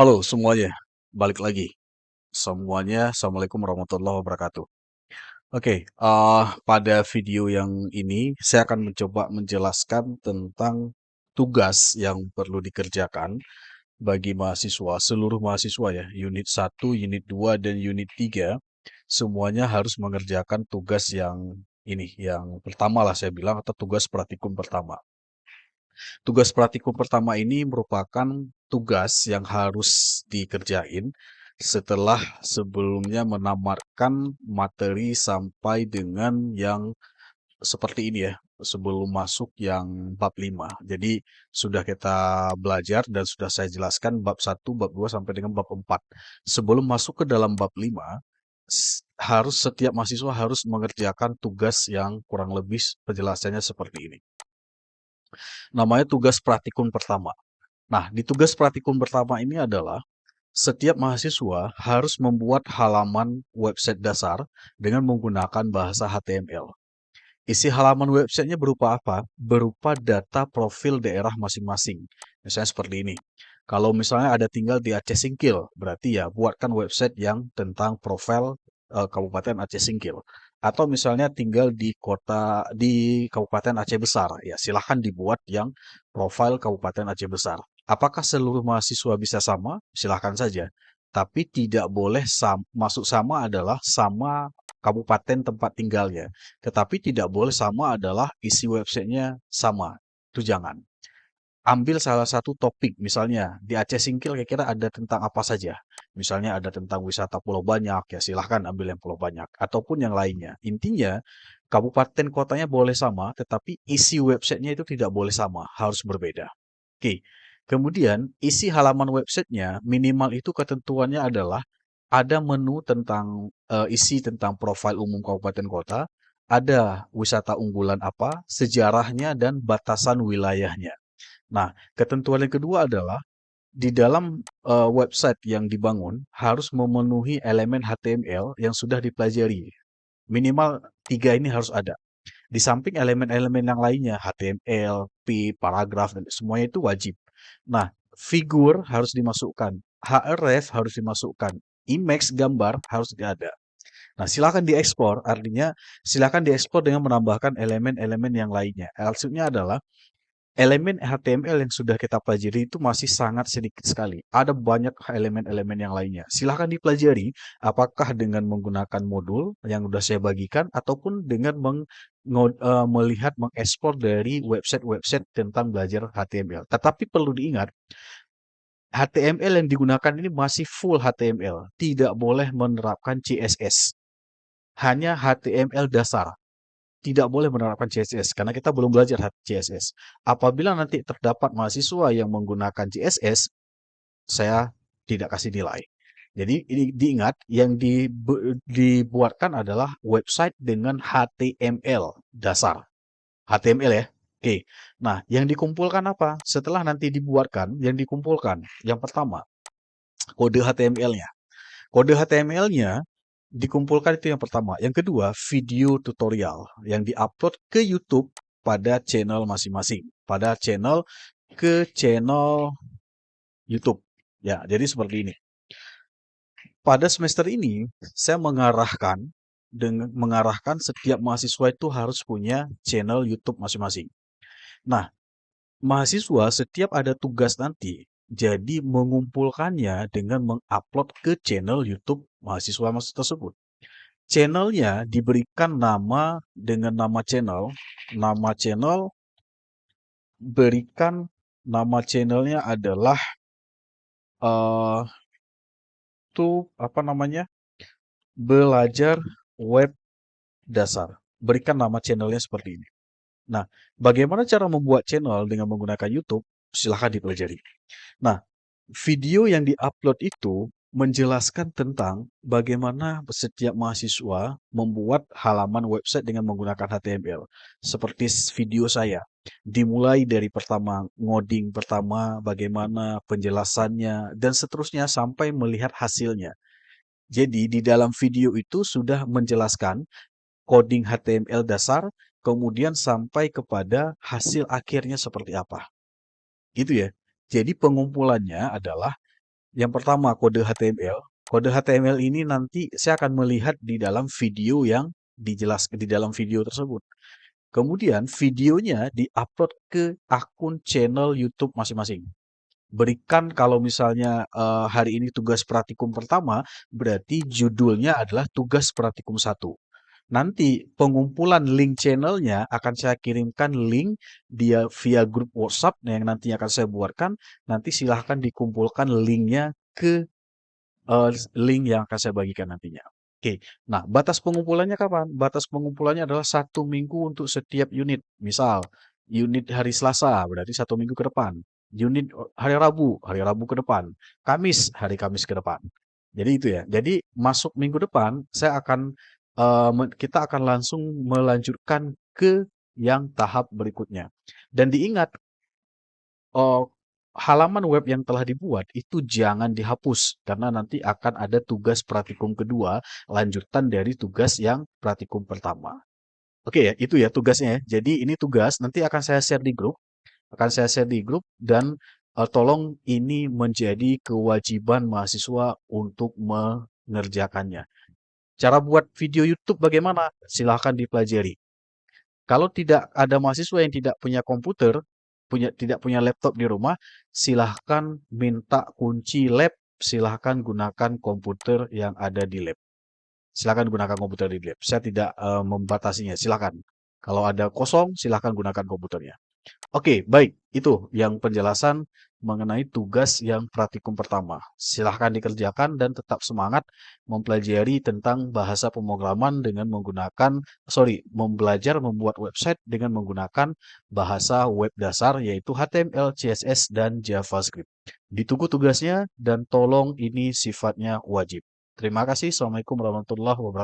Halo semuanya, balik lagi. Semuanya, Assalamualaikum warahmatullahi wabarakatuh. Oke, pada video yang ini saya akan mencoba menjelaskan tentang tugas yang perlu dikerjakan bagi mahasiswa, seluruh mahasiswa ya, unit 1, unit 2, dan unit 3. Semuanya harus mengerjakan tugas yang ini, yang pertama lah saya bilang, atau tugas praktikum pertama. Tugas praktikum pertama ini merupakan tugas yang harus dikerjain setelah sebelumnya menamatkan materi sampai dengan yang seperti ini ya, sebelum masuk yang bab 5. Jadi sudah kita belajar dan sudah saya jelaskan bab 1, bab 2 sampai dengan bab 4. Sebelum masuk ke dalam bab 5, setiap mahasiswa harus mengerjakan tugas yang kurang lebih penjelasannya seperti ini. Namanya tugas praktikum pertama. Nah, di tugas praktikum pertama ini adalah setiap mahasiswa harus membuat halaman website dasar dengan menggunakan bahasa HTML. Isi halaman websitenya berupa apa? Berupa data profil daerah masing-masing. Misalnya seperti ini. Kalau misalnya ada tinggal di Aceh Singkil, berarti ya buatkan website yang tentang profil Kabupaten Aceh Singkil. Atau misalnya tinggal di Kabupaten Aceh Besar, ya silahkan dibuat yang profil Kabupaten Aceh Besar. Apakah seluruh mahasiswa bisa sama? Silahkan saja. Tapi tidak boleh masuk sama adalah sama kabupaten tempat tinggalnya. Tetapi tidak boleh sama adalah isi websitenya sama. Itu jangan. Ambil salah satu topik, misalnya di Aceh Singkil kira-kira ada tentang apa saja. Misalnya ada tentang wisata Pulau Banyak, ya silahkan ambil yang Pulau Banyak. Ataupun yang lainnya. Intinya, kabupaten kotanya boleh sama, tetapi isi websitenya itu tidak boleh sama, harus berbeda. Oke, kemudian isi halaman websitenya minimal itu ketentuannya adalah ada menu tentang isi tentang profil umum kabupaten kota, ada wisata unggulan apa, sejarahnya, dan batasan wilayahnya. Nah, ketentuan yang kedua adalah di dalam website yang dibangun harus memenuhi elemen HTML yang sudah dipelajari. Minimal 3 ini harus ada. Di samping elemen-elemen yang lainnya, HTML, P, paragraf, dan semuanya itu wajib. Nah, figur harus dimasukkan, href harus dimasukkan, image gambar harus ada. Nah, silakan diekspor, artinya silakan diekspor dengan menambahkan elemen-elemen yang lainnya. Maksudnya adalah elemen HTML yang sudah kita pelajari itu masih sangat sedikit sekali. Ada banyak elemen-elemen yang lainnya. Silahkan dipelajari apakah dengan menggunakan modul yang sudah saya bagikan ataupun dengan melihat mengekspor dari website-website tentang belajar HTML. Tetapi perlu diingat, HTML yang digunakan ini masih full HTML. Tidak boleh menerapkan CSS. Hanya HTML dasar, tidak boleh menerapkan CSS karena kita belum belajar CSS. Apabila nanti terdapat mahasiswa yang menggunakan CSS, saya tidak kasih nilai. Jadi ini diingat yang dibuatkan adalah website dengan HTML dasar. HTML ya. Oke. Nah, yang dikumpulkan apa? Setelah nanti dibuatkan, yang dikumpulkan yang pertama kode HTML-nya. Kode HTML-nya dikumpulkan itu yang pertama. Yang kedua, video tutorial yang diupload ke YouTube pada channel masing-masing. Pada channel YouTube. Ya, jadi seperti ini. Pada semester ini, saya mengarahkan setiap mahasiswa itu harus punya channel YouTube masing-masing. Nah, mahasiswa setiap ada tugas nanti, jadi mengumpulkannya dengan mengupload ke channel YouTube mahasiswa tersebut. Channelnya diberikan nama dengan nama channel. Nama channel berikan nama channelnya adalah uh, apa namanya? Belajar web dasar. Berikan nama channelnya seperti ini. Nah, bagaimana cara membuat channel dengan menggunakan YouTube? Silahkan dipelajari. Nah, video yang diupload itu menjelaskan tentang bagaimana setiap mahasiswa membuat halaman website dengan menggunakan HTML. Seperti video saya. Dimulai dari pertama, ngoding pertama, bagaimana penjelasannya, dan seterusnya sampai melihat hasilnya. Jadi di dalam video itu sudah menjelaskan coding HTML dasar, kemudian sampai kepada hasil akhirnya seperti apa. Gitu ya. Jadi pengumpulannya adalah Yang pertama kode HTML. Kode HTML ini nanti saya akan melihat di dalam video yang dijelaskan di dalam video tersebut. Kemudian videonya diupload ke akun channel YouTube masing-masing. Berikan kalau misalnya hari ini tugas praktikum pertama, berarti judulnya adalah tugas praktikum 1. Nanti pengumpulan link channelnya akan saya kirimkan link dia via grup WhatsApp yang nantinya akan saya buatkan. Nanti silahkan dikumpulkan linknya ke link yang akan saya bagikan nantinya. Oke, nah batas pengumpulannya kapan? Batas pengumpulannya adalah 1 minggu untuk setiap unit. Misal, unit hari Selasa berarti 1 minggu ke depan. Unit hari Rabu ke depan. Kamis, hari Kamis ke depan. Jadi itu ya. Jadi masuk minggu depan, kita akan langsung melanjutkan ke yang tahap berikutnya. Dan diingat, oh, halaman web yang telah dibuat itu jangan dihapus karena nanti akan ada tugas praktikum kedua lanjutan dari tugas yang praktikum pertama. Oke ya, itu ya tugasnya ya. Jadi ini tugas nanti akan saya share di grup dan tolong ini menjadi kewajiban mahasiswa untuk mengerjakannya. Cara buat video YouTube bagaimana? Silahkan dipelajari. Kalau tidak ada mahasiswa yang tidak punya komputer, tidak punya laptop di rumah, silahkan minta kunci lab, silahkan gunakan komputer yang ada di lab. Silahkan gunakan komputer di lab. Saya tidak membatasinya, silahkan. Kalau ada kosong, silahkan gunakan komputernya. Oke, baik. Itu yang penjelasan mengenai tugas yang praktikum pertama. Silahkan dikerjakan dan tetap semangat mempelajari tentang bahasa pemrograman dengan belajar membuat website dengan menggunakan bahasa web dasar yaitu HTML, CSS, dan JavaScript. Ditunggu tugasnya dan tolong ini sifatnya wajib. Terima kasih. Assalamualaikum warahmatullahi wabarakatuh.